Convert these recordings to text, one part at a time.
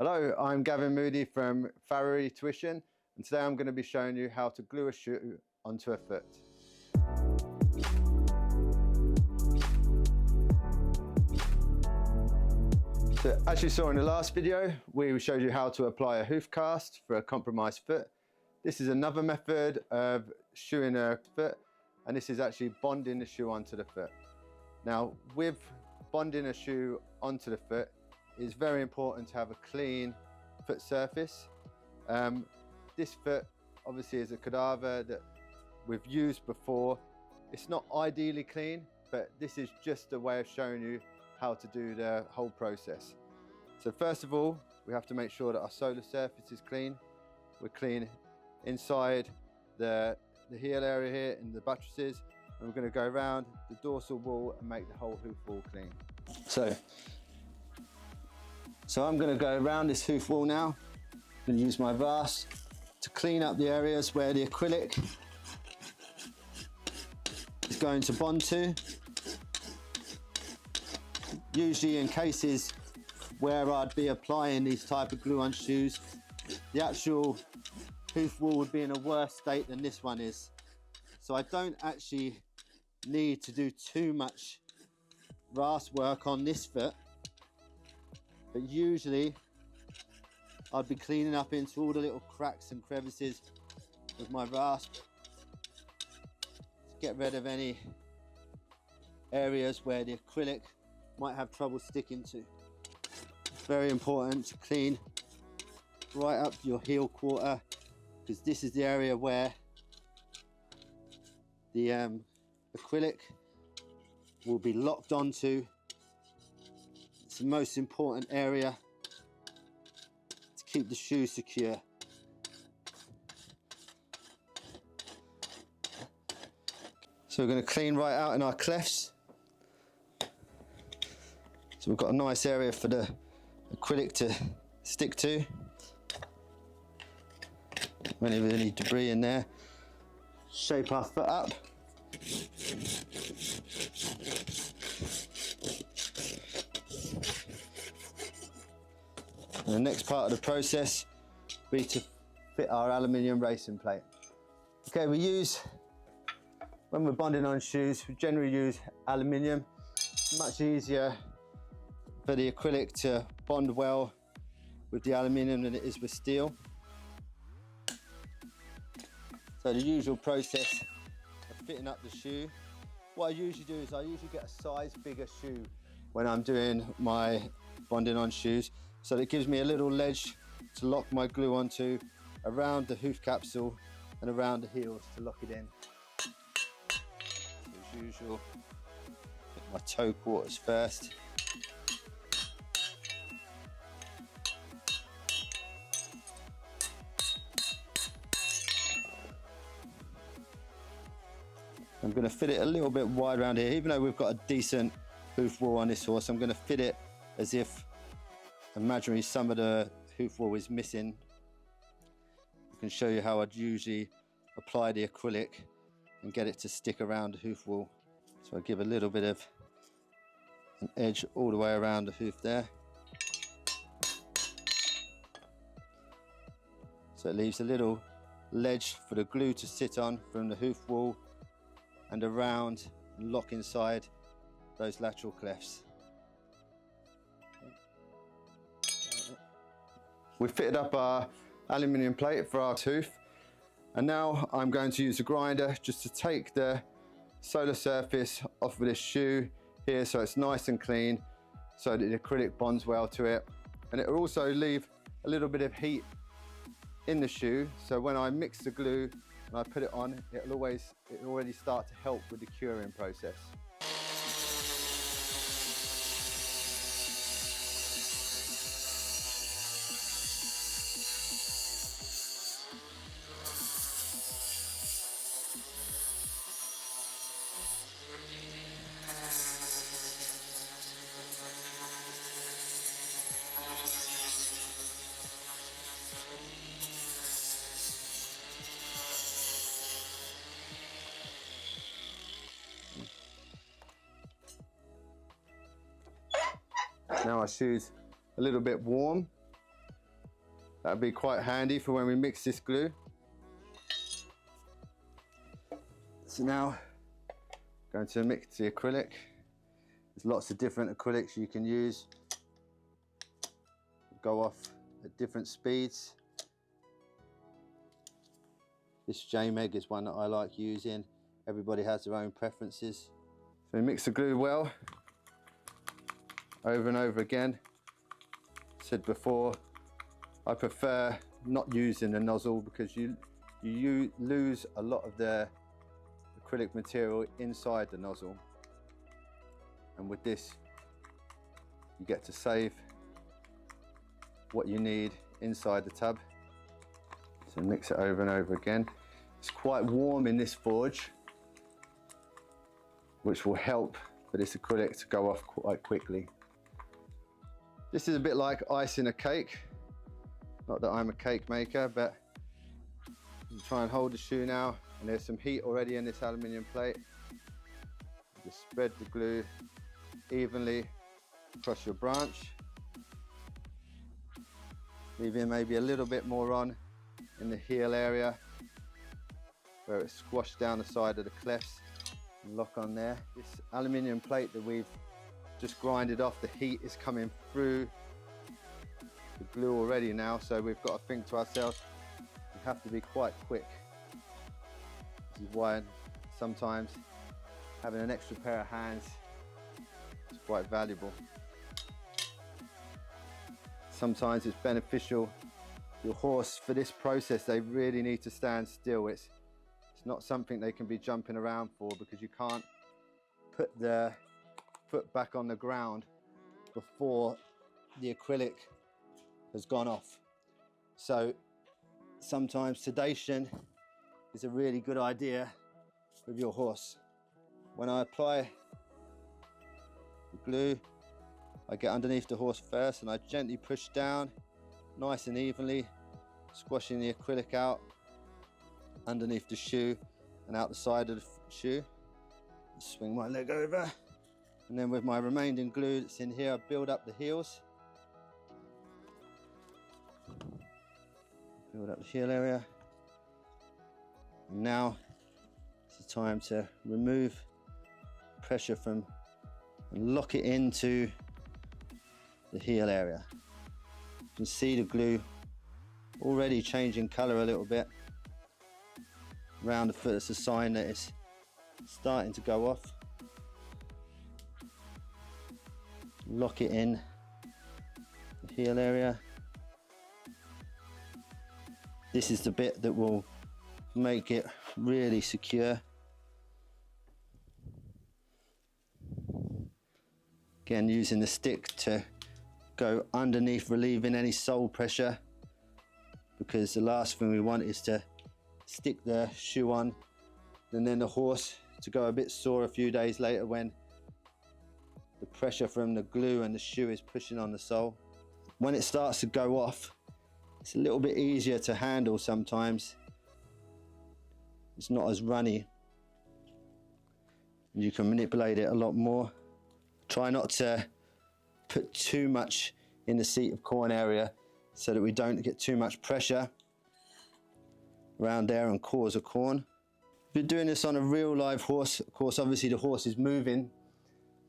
Hello, I'm Gavin Moody from Farriery Tuition, and today I'm going to be showing you how to glue a shoe onto a foot. So, as you saw in the last video, we showed you how to apply a hoof cast for a compromised foot. This is another method of shoeing a foot, and this is actually bonding the shoe onto the foot. Now, with bonding a shoe onto the foot, it's very important to have a clean foot surface. This foot obviously is a cadaver that we've used before. It's not ideally clean, but this is just a way of showing you how to do the whole process. So first of all, we have to make sure that our solar surface is clean. We're clean inside the heel area here in the buttresses, and we're going to go around the dorsal wall and make the whole hoof wall clean. So I'm going to go around this hoof wall now. I'm going to use my vase to clean up the areas where the acrylic is going to bond to. Usually in cases where I'd be applying these type of glue on shoes, the actual hoof wall would be in a worse state than this one is. So I don't actually need to do too much vase work on this foot. But usually I'd be cleaning up into all the little cracks and crevices with my rasp to get rid of any areas where the acrylic might have trouble sticking to. It's very important to clean right up your heel quarter, because this is the area where the acrylic will be locked onto. It's the most important area to keep the shoe secure. So we're going to clean right out in our clefts. So we've got a nice area for the acrylic to stick to. Whenever any debris in there, shape our foot up. And the next part of the process will be to fit our aluminium racing plate. Okay, when we're bonding on shoes, we generally use aluminium. It's much easier for the acrylic to bond well with the aluminium than it is with steel. So the usual process of fitting up the shoe, what I usually do is I usually get a size bigger shoe when I'm doing my bonding on shoes. So that gives me a little ledge to lock my glue onto around the hoof capsule and around the heels to lock it in. As usual, put my toe quarters first. I'm going to fit it a little bit wide around here. Even though we've got a decent hoof wall on this horse, I'm going to fit it as if imaginary some of the hoof wall is missing. I can show you how I'd usually apply the acrylic and get it to stick around the hoof wall. So I give a little bit of an edge all the way around the hoof there. So it leaves a little ledge for the glue to sit on from the hoof wall and around and lock inside those lateral clefts. We've fitted up our aluminium plate for our hoof, and now I'm going to use a grinder just to take the solar surface off of this shoe here so it's nice and clean, so that the acrylic bonds well to it, and it will also leave a little bit of heat in the shoe, so when I mix the glue and I put it on, it'll already start to help with the curing process. Now our shoe's a little bit warm, That'll be quite handy for when we mix this glue. So now, going to mix the acrylic. There's lots of different acrylics you can use. Go off at different speeds. This JMEG is one that I like using. Everybody has their own preferences. So we mix the glue well, over and over again. Said before, I prefer not using the nozzle because you lose a lot of the acrylic material inside the nozzle. And with this, you get to save what you need inside the tub. So mix it over and over again. It's quite warm in this forge, which will help for this acrylic to go off quite quickly. This is a bit like icing a cake. Not that I'm a cake maker, but you try and hold the shoe now, and there's some heat already in this aluminium plate. Just spread the glue evenly across your branch, leaving maybe a little bit more on in the heel area where it's squashed down the side of the clefts and lock on there. This aluminium plate that we've just grinded off, the heat is coming through the glue already now, so we've got to think to ourselves, we have to be quite quick. This is why sometimes having an extra pair of hands is quite valuable. Sometimes it's beneficial. Your horse, for this process, they really need to stand still. It's not something they can be jumping around for, because you can't put the foot back on the ground before the acrylic has gone off. So sometimes sedation is a really good idea with your horse. When I apply the glue, I get underneath the horse first and I gently push down nice and evenly, squashing the acrylic out underneath the shoe and out the side of the shoe. Swing my leg over, and then with my remaining glue that's in here, I build up the heels. Build up the heel area. And now it's the time to remove pressure from and lock it into the heel area. You can see the glue already changing colour a little bit around the foot. It's a sign that it's starting to go off. Lock it in the heel area. This is the bit that will make it really secure. Again, using the stick to go underneath, relieving any sole pressure, because the last thing we want is to stick the shoe on and then the horse to go a bit sore a few days later when the pressure from the glue and the shoe is pushing on the sole. When it starts to go off, it's a little bit easier to handle sometimes. It's not as runny. You can manipulate it a lot more. Try not to put too much in the seat of corn area so that we don't get too much pressure around there and cause a corn. If you're doing this on a real live horse, of course, obviously the horse is moving,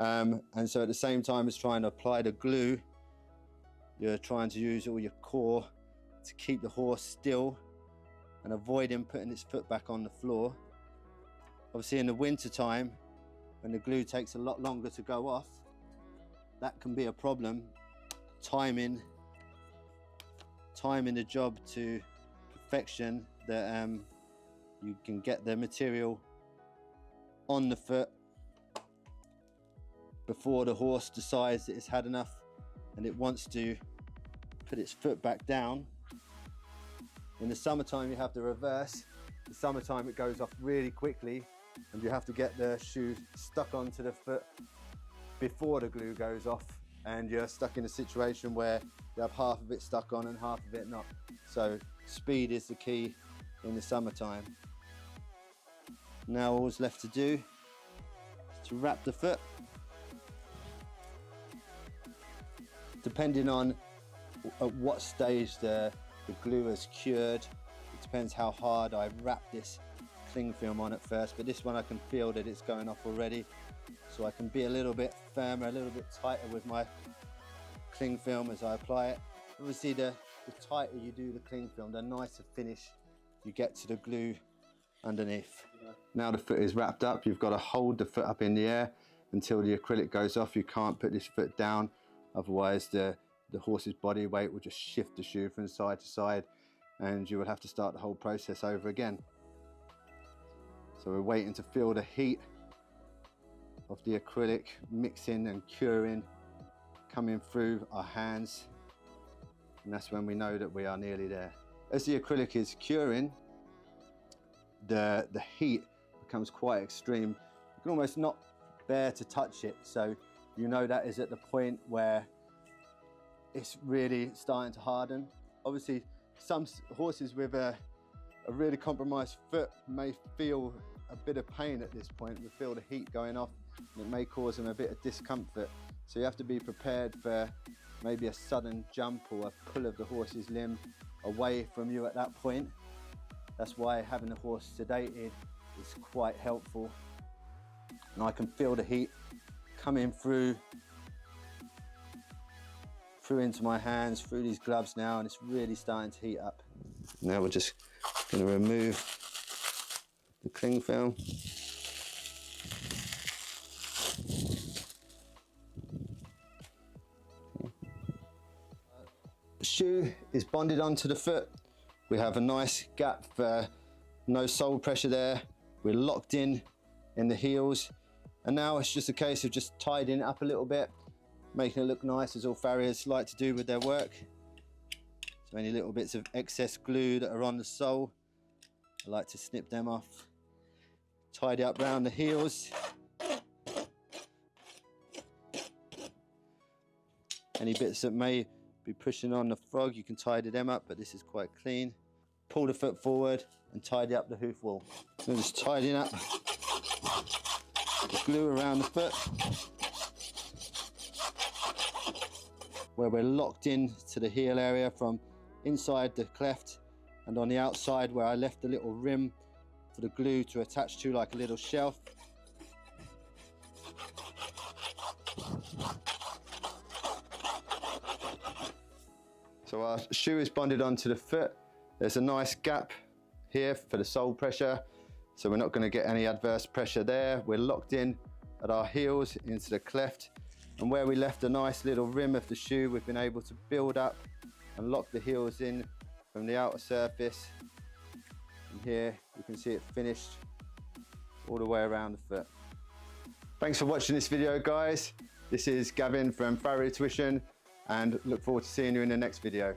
and so at the same time as trying to apply the glue, you're trying to use all your core to keep the horse still and avoid him putting its foot back on the floor. Obviously in the winter time, when the glue takes a lot longer to go off, that can be a problem. Timing the job to perfection, that you can get the material on the foot before the horse decides that it's had enough and it wants to put its foot back down. In the summertime you have the reverse. In the summertime it goes off really quickly and you have to get the shoe stuck onto the foot before the glue goes off, and you're stuck in a situation where you have half of it stuck on and half of it not. So speed is the key in the summertime. Now all's left to do is to wrap the foot. Depending on at what stage the the glue has cured. It depends how hard I wrap this cling film on at first, but this one I can feel that it's going off already. So I can be a little bit firmer, a little bit tighter with my cling film as I apply it. Obviously the tighter you do the cling film, the nicer finish you get to the glue underneath. Now the foot is wrapped up, you've got to hold the foot up in the air until the acrylic goes off. You can't put this foot down, otherwise the horse's body weight will just shift the shoe from side to side and you will have to start the whole process over again. So we're waiting to feel the heat of the acrylic mixing and curing, coming through our hands, and that's when we know that we are nearly there. As the acrylic is curing, the heat becomes quite extreme. You can almost not bear to touch it, so you know that is at the point where it's really starting to harden. Obviously, some horses with a really compromised foot may feel a bit of pain at this point. We feel the heat going off, and it may cause them a bit of discomfort. So you have to be prepared for maybe a sudden jump or a pull of the horse's limb away from you at that point. That's why having the horse sedated is quite helpful. And I can feel the heat coming through into my hands, through these gloves now, and it's really starting to heat up. Now we're just going to remove the cling film. The shoe is bonded onto the foot. We have a nice gap for no sole pressure there. We're locked in the heels, and now it's just a case of just tidying it up a little bit, making it look nice, as all farriers like to do with their work. So any little bits of excess glue that are on the sole, I like to snip them off. Tidy up around the heels. Any bits that may be pushing on the frog, you can tidy them up, but this is quite clean. Pull the foot forward and tidy up the hoof wall. So just tidying up the glue around the foot, where we're locked in to the heel area from inside the cleft, and on the outside where I left a little rim for the glue to attach to, like a little shelf. So our shoe is bonded onto the foot. There's a nice gap here for the sole pressure, so we're not going to get any adverse pressure there. We're locked in at our heels into the cleft, and where we left a nice little rim of the shoe, we've been able to build up and lock the heels in from the outer surface. And here you can see it finished all the way around the foot. Thanks for watching this video, guys. This is Gavin from Farriery Tuition, and look forward to seeing you in the next video.